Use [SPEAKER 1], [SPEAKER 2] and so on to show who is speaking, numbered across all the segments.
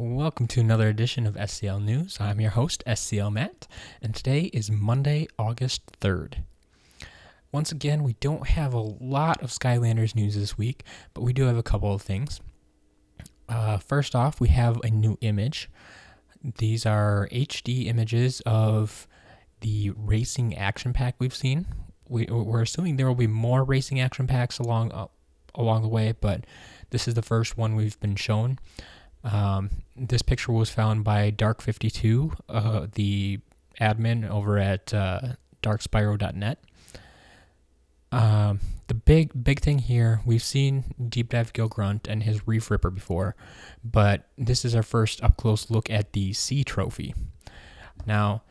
[SPEAKER 1] Welcome to another edition of SCL News. I'm your host, SCL Matt, and today is Monday, August 3rd. Once again, we don't have a lot of Skylanders news this week, but we do have a couple of things. First off, we have a new image. These are HD images of the racing action pack we've seen. We're assuming there will be more racing action packs along the way, but this is the first one we've been shown. This picture was found by Dark52, the admin over at darkspyro.net. The big thing here, we've seen Deep Dive Gil Grunt and his Reef Ripper before, but this is our first up-close look at the C Trophy. Now,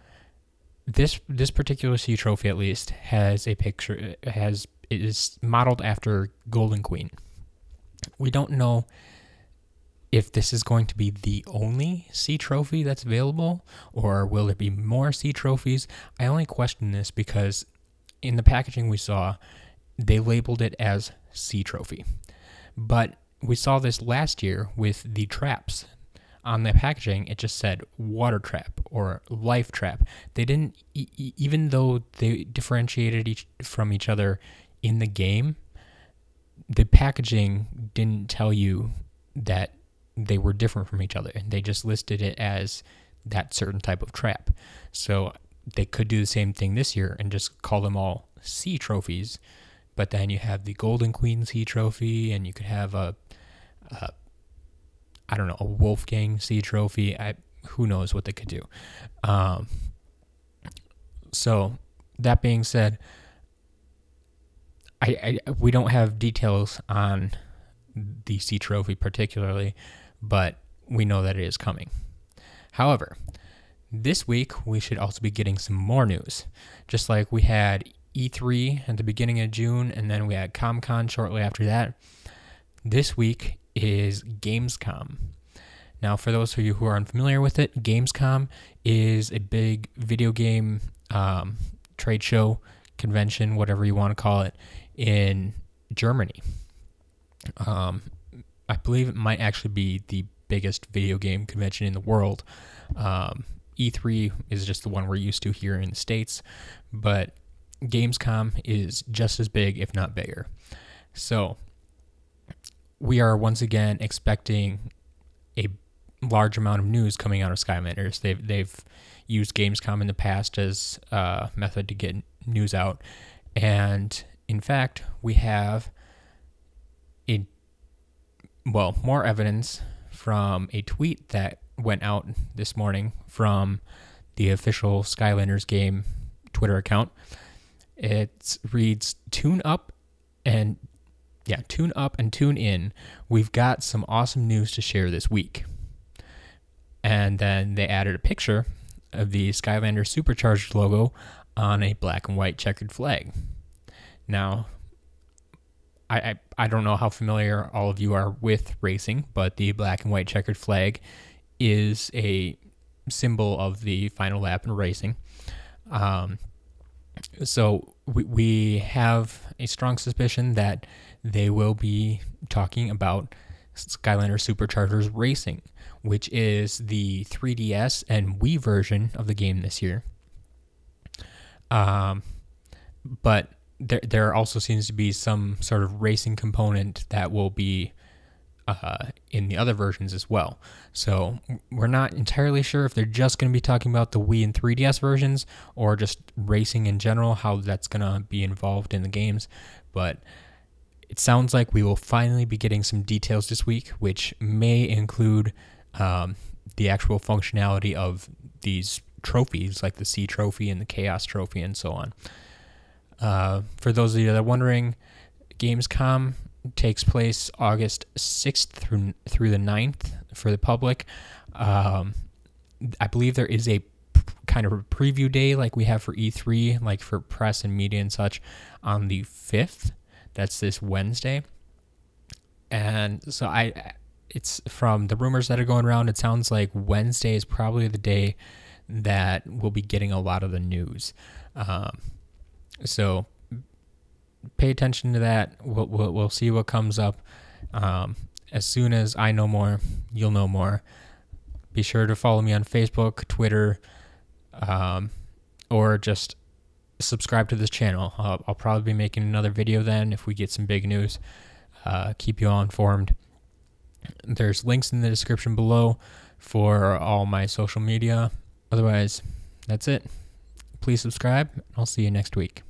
[SPEAKER 1] this particular C Trophy, at least, has a picture. It is modeled after Golden Queen. We don't know if this is going to be the only C Trophy that's available, or will there be more C Trophies. I only question this because in the packaging we saw, they labeled it as C Trophy. But we saw this last year with the traps. On the packaging, it just said water trap or life trap. They didn't, even though they differentiated from each other in the game, the packaging didn't tell you that they were different from each other. They just listed it as that certain type of trap. So they could do the same thing this year and just call them all C Trophies. But then you have the Golden Queen C Trophy, and you could have a Wolfgang C Trophy. Who knows what they could do. So that being said, we don't have details on the C Trophy particularly, but we know that it is coming. However, this week we should also be getting some more news. Just like we had E3 at the beginning of June, and then we had Comic-Con shortly after that, this week is Gamescom. Now, for those of you who are unfamiliar with it, Gamescom is a big video game trade show, convention, whatever you want to call it, in Germany. I believe it might actually be the biggest video game convention in the world. E3 is just the one we're used to here in the States, but Gamescom is just as big, if not bigger. So we are once again expecting a large amount of news coming out of Skylanders. They've used Gamescom in the past as a method to get news out, and in fact, we have more evidence from a tweet that went out this morning from the official Skylanders game Twitter account. It reads, tune up and tune in. We've got some awesome news to share this week. And then they added a picture of the Skylanders Supercharged logo on a black and white checkered flag. Now, I don't know how familiar all of you are with racing, but the black and white checkered flag is a symbol of the final lap in racing. So we have a strong suspicion that they will be talking about Skylanders Superchargers Racing, which is the 3DS and Wii version of the game this year. But there also seems to be some sort of racing component that will be in the other versions as well. So we're not entirely sure if they're just going to be talking about the Wii and 3DS versions or just racing in general, how that's going to be involved in the games. But it sounds like we will finally be getting some details this week, which may include the actual functionality of these trophies, like the C Trophy and the Chaos Trophy and so on. For those of you that are wondering, Gamescom takes place August 6th through the 9th for the public. I believe there is a kind of a preview day like we have for E3, like for press and media and such, on the 5th. That's this Wednesday. And so it's from the rumors that are going around, it sounds like Wednesday is probably the day that we'll be getting a lot of the news. So pay attention to that. We'll see what comes up. As soon as I know more, you'll know more. Be sure to follow me on Facebook, Twitter, or just subscribe to this channel. I'll probably be making another video then if we get some big news. Keep you all informed. There's links in the description below for all my social media. Otherwise, that's it. Please subscribe. I'll see you next week.